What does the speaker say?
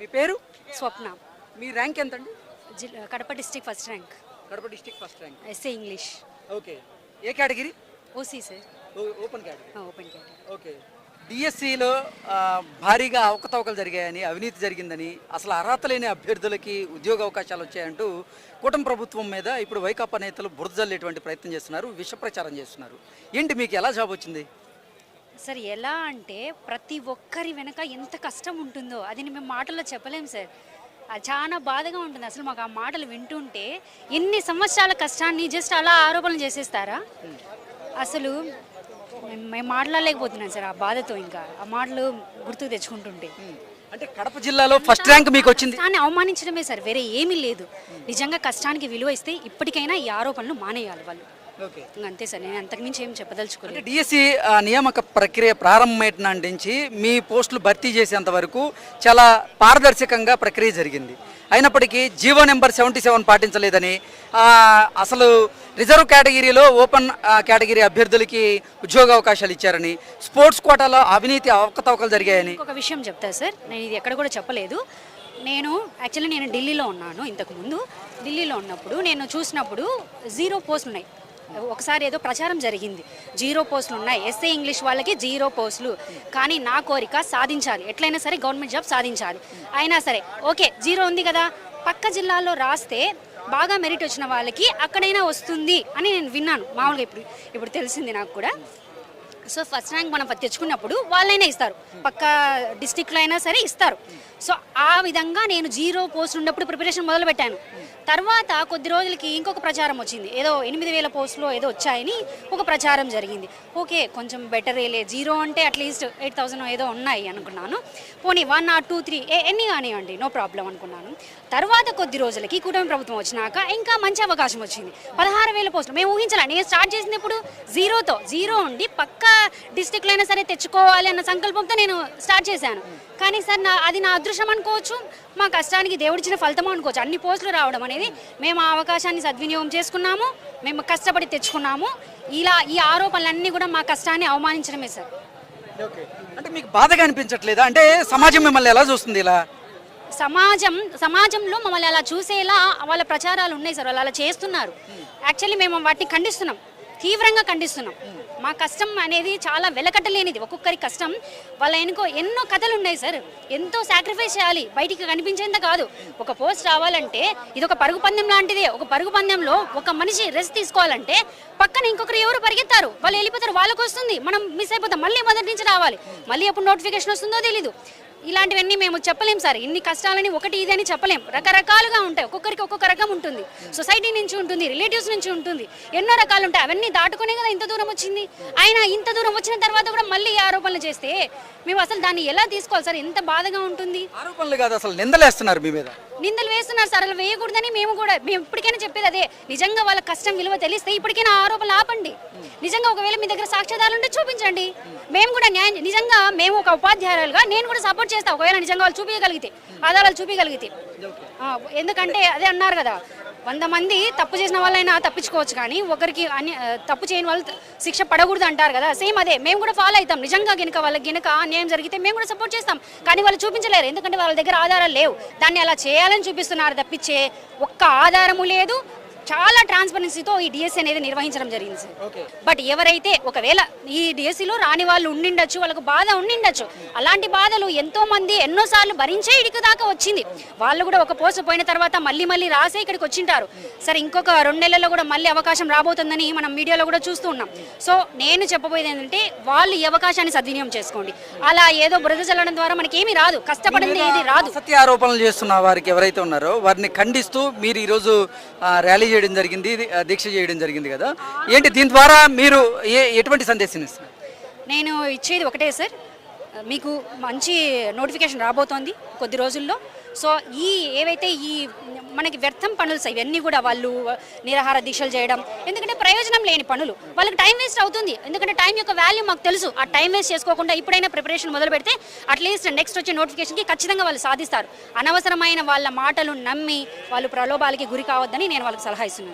మీ పేరు? స్వప్న. మీ ర్యాంక్ ఎంతండి? Kadapa district first rank. Kadapa district first rank. S A English. Okay. ఏ category? OC sir. Open category. Open category. Okay. డిఎస్సిలో భారీగా అవకతవకలు జరిగాయని, అవినీతి జరిగిందని, అసలు అర్హత లేని అభ్యర్థులకి ఉద్యోగ అవకాశాలు వచ్చాయంటూ కూటమి ప్రభుత్వం మీద ఇప్పుడు వైకాపా నేతలు బురద జల్లేటువంటి ప్రయత్నం చేస్తున్నారు, విష ప్రచారం చేస్తున్నారు. ఏంటి మీకు ఎలా జాబ్ వచ్చింది? సార్ ఎలా అంటే ప్రతి ఒక్కరి వెనక ఎంత కష్టం ఉంటుందో అది మేము మాటల్లో చెప్పలేము సార్. అది చాలా బాధగా ఉంటుంది అసలు మాకు ఆ మాటలు వింటుంటే. ఎన్ని సంవత్సరాల కష్టాన్ని జస్ట్ అలా ఆరోపణలు చేసేస్తారా? అసలు మేము మాట్లాడలేకపోతున్నాం సార్ ఆ బాధతో. ఇంకా ఆ మాటలు గుర్తుకు తెచ్చుకుంటుంటే అంటే కడప జిల్లాలో ఫస్ట్ ర్యాంక్ మీకు వచ్చింది. దాన్ని అవమానించడమే సార్, వేరే ఏమీ లేదు. నిజంగా కష్టానికి విలువ ఇస్తే ఇప్పటికైనా ఈ ఆరోపణలు మానేయాలి వాళ్ళు. అంతే సార్, నేను అంతకుమించి ఏం చెప్పదలుచుకోలేదు. డిఎస్సి నియామక ప్రక్రియ ప్రారంభమైన నుంచి మీ పోస్టులు భర్తీ చేసేంత వరకు చాలా పారదర్శకంగా ప్రక్రియ జరిగింది. అయినప్పటికీ జీవో నెంబర్ 77 పాటించలేదని, అసలు రిజర్వ్ కేటగిరీలో ఓపెన్ కేటగిరీ అభ్యర్థులకి ఉద్యోగ అవకాశాలు ఇచ్చారని, స్పోర్ట్స్ కోటాలో అవినీతి అవకతవకలు జరిగాయని ఒక విషయం చెప్తా సార్, నేను ఇది ఎక్కడ కూడా చెప్పలేదు. యాక్చువల్లీ నేను ఢిల్లీలో ఉన్నాను. ఇంతకుముందు ఢిల్లీలో ఉన్నప్పుడు నేను చూసినప్పుడు 0 పోస్టులు ఉన్నాయి. ఒకసారి ఏదో ప్రచారం జరిగింది, 0 పోస్టులు ఉన్నాయి, ఎస్ఏ ఇంగ్లీష్ వాళ్ళకి 0 పోస్టులు. కానీ నా కోరిక సాధించాలి, ఎట్లయినా సరే గవర్నమెంట్ జాబ్ సాధించాలి. అయినా సరే ఓకే 0 ఉంది కదా, పక్క జిల్లాలో రాస్తే బాగా మెరిట్ వచ్చిన వాళ్ళకి అక్కడైనా వస్తుంది అని నేను విన్నాను. మామూలుగా ఇప్పుడు తెలిసింది నాకు కూడా. సో ఫస్ట్ ర్యాంక్ మనం తెచ్చుకున్నప్పుడు వాళ్ళైనా ఇస్తారు, పక్క డిస్టిక్లో అయినా సరే ఇస్తారు. సో ఆ విధంగా నేను 0 పోస్టులు ఉన్నప్పుడు ప్రిపరేషన్ మొదలుపెట్టాను. తర్వాత కొద్ది రోజులకి ఇంకొక ప్రచారం వచ్చింది, ఏదో 8000 పోస్టులు ఏదో వచ్చాయని ఒక ప్రచారం జరిగింది. ఓకే కొంచెం బెటరేలే, 0 అంటే అట్లీస్ట్ 8000 ఏదో ఉన్నాయి అనుకున్నాను. పోనీ 1 or 2, 3 ఎన్ని కానివ్వండి, నో ప్రాబ్లం అనుకున్నాను. తర్వాత కొద్ది రోజులకి కూటమి ప్రభుత్వం వచ్చినాక ఇంకా మంచి అవకాశం వచ్చింది, 16000 పోస్టులు. మేము ఊహించాలి, నేను స్టార్ట్ చేసింది ఇప్పుడు 0 ఉండి పక్క డిస్టిక్లో అయినా సరే తెచ్చుకోవాలి అన్న సంకల్పంతో నేను స్టార్ట్ చేశాను. కానీ సార్ అది నా అదృష్టం అనుకోవచ్చు, మా కష్టానికి దేవుడిచ్చిన ఫలితం అనుకోవచ్చు. అన్ని పోస్టులు రావడం అనేది మేము ఆ అవకాశాన్ని సద్వినియోగం చేసుకున్నాము, మేము కష్టపడి తెచ్చుకున్నాము. ఇలా ఈ ఆరోపణలన్నీ కూడా మా కష్టాన్ని అవమానించడమే సార్. అంటే మీకు బాధగా అనిపించట్లేదా? అంటే సమాజం మిమ్మల్ని ఎలా చూస్తుంది? ఇలా సమాజంలో మమ్మల్ని అలా చూసేలా వాళ్ళ ప్రచారాలు ఉన్నాయి సార్, వాళ్ళు అలా చేస్తున్నారు. యాక్చువల్లీ మేము వాటిని ఖండిస్తున్నాం, తీవ్రంగా ఖండిస్తున్నాం. మా కష్టం అనేది చాలా వెలకట్టలేనిది. ఒక్కొక్కరి కష్టం వాళ్ళ ఎన్నో కథలు ఉన్నాయి సార్, ఎంతో సాక్రిఫైస్ చేయాలి, బయటికి కనిపించేంత కాదు. ఒక పోస్ట్ రావాలంటే ఇది ఒక పరుగు పందెం లాంటిదే. ఒక పరుగు పందెంలో ఒక మనిషి రెస్ట్ తీసుకోవాలంటే పక్కన ఇంకొకరు ఎవరు పరిగెత్తారు, వాళ్ళు వెళ్ళిపోతారు, వాళ్ళకు వస్తుంది, మనం మిస్ అయిపోతాం, మళ్ళీ మొదటి నుంచి రావాలి, మళ్ళీ ఎప్పుడు నోటిఫికేషన్ వస్తుందో తెలీదు. ఇలాంటివన్నీ మేము చెప్పలేం సార్. ఇన్ని కష్టాలని ఒకటి ఇది అని చెప్పలేం, రకరకాలుగా ఉంటాయి, ఒక్కొక్కరికి ఒక్కొక్క రకం ఉంటుంది. సొసైటీ నుంచి ఉంటుంది, రిలేటివ్స్ నుంచి ఉంటుంది, ఎన్నో రకాలు ఉంటాయి. అవన్నీ దాటుకునే కదా ఇంత దూరం వచ్చింది. అయినా ఇంత దూరం వచ్చిన తర్వాత కూడా మళ్ళీ ఆరోపణలు చేస్తే మేము అసలు దాన్ని ఎలా తీసుకోవాలి సార్? ఎంత బాధగా ఉంటుంది. ఆరోపణలు కాదు, అసలు నిందలేస్తున్నారు మీ మీద. నిందలు వేస్తున్నారు సార్, అలా వేయకూడదని మేము ఇప్పటికైనా చెప్పేది అదే. నిజంగా వాళ్ళ కష్టం విలువ తెలిస్తే ఇప్పటికైనా ఆరోపణలు ఆపండి. నిజంగా ఒకవేళ మీ దగ్గర సాక్ష్యాధారాలు ఉంటే చూపించండి, మేము కూడా న్యాయం. నిజంగా మేము ఒక ఉపాధ్యాయులుగా నేను కూడా సపోర్ట్ చేస్తాను, ఒకవేళ నిజంగా వాళ్ళు చూపించగలిగితే, ఆధారాలు చూపించగలిగితే. ఎందుకంటే అదే అన్నారు కదా, 100 మంది తప్పు చేసిన వాళ్ళైనా తప్పించుకోవచ్చు, కానీ ఒకరికి తప్పు చేయని వాళ్ళు శిక్ష పడకూడదు అంటారు కదా. సేమ్ అదే మేము కూడా ఫాలో అవుతాం. నిజంగా వాళ్ళకి అన్యాయం జరిగితే మేము కూడా సపోర్ట్ చేస్తాం, కానీ వాళ్ళు చూపించలేరు, ఎందుకంటే వాళ్ళ దగ్గర ఆధారాలు లేవు. దాన్ని అలా చేయాలని చూపిస్తున్నారు తప్పించే ఒక్క ఆధారము లేదు. చాలా ట్రాన్స్పరెన్సీతో ఈ డిఎస్సి అనేది నిర్వహించడం జరిగింది సార్. బట్ ఎవరైతే ఒకవేళ ఈ డిఎస్సిలో రాని వాళ్ళు ఉండిండొచ్చు, వాళ్ళకు బాధ ఉండిండొచ్చు. అలాంటి బాధలు ఎంతో మంది ఎన్నోసార్లు భరించే ఇడికి దాకా వచ్చింది. వాళ్ళు కూడా ఒక పోస్ట్ పోయిన తర్వాత మళ్ళీ రాసే ఇక్కడికి వచ్చింటారు. సరే ఇంకొక 2 నెలల్లో కూడా మళ్ళీ అవకాశం రాబోతుందని మనం మీడియాలో కూడా చూస్తూ ఉన్నాం. సో నేను చెప్పబోయేది ఏంటంటే వాళ్ళు ఈ అవకాశాన్ని సద్వినియోగం చేసుకోండి. అలా ఏదో బురద చల్లడం ద్వారా మనకి ఏమీ రాదు, కష్టపడింది ఏది రాదు. సత్య ఆరోపణలు చేస్తున్న వారికి ఎవరైతే ఉన్నారో వారిని ఖండిస్తూ మీరు ఈరోజు ర్యాలీ చేయడం జరిగింది, దీక్ష చేయడం జరిగింది కదా. ఏంటి దీని ద్వారా మీరు ఎటువంటి సందేశం ఇస్తారు? నేను ఇచ్చేది ఒకటే సార్, మీకు మంచి నోటిఫికేషన్ రాబోతోంది కొద్ది రోజుల్లో. సో ఏవైతే మనకి వ్యర్థం పనులు ఇవన్నీ కూడా వాళ్ళు నిరాహార దీక్షలు చేయడం, ఎందుకంటే ప్రయోజనం లేని పనులు, వాళ్ళకి టైం వేస్ట్ అవుతుంది. ఎందుకంటే టైం యొక్క వాల్యూ మాకు తెలుసు. ఆ టైం వేస్ట్ చేసుకోకుండా ఇప్పుడైనా ప్రిపరేషన్ మొదలు పెడితే అట్లీస్ట్ నెక్స్ట్ వచ్చే నోటిఫికేషన్కి ఖచ్చితంగా వాళ్ళు సాధిస్తారు. అనవసరమైన వాళ్ళ మాటలు నమ్మి వాళ్ళు ప్రలోభాలకి గురి కావద్దని నేను వాళ్ళకి సలహా ఇస్తున్నాను.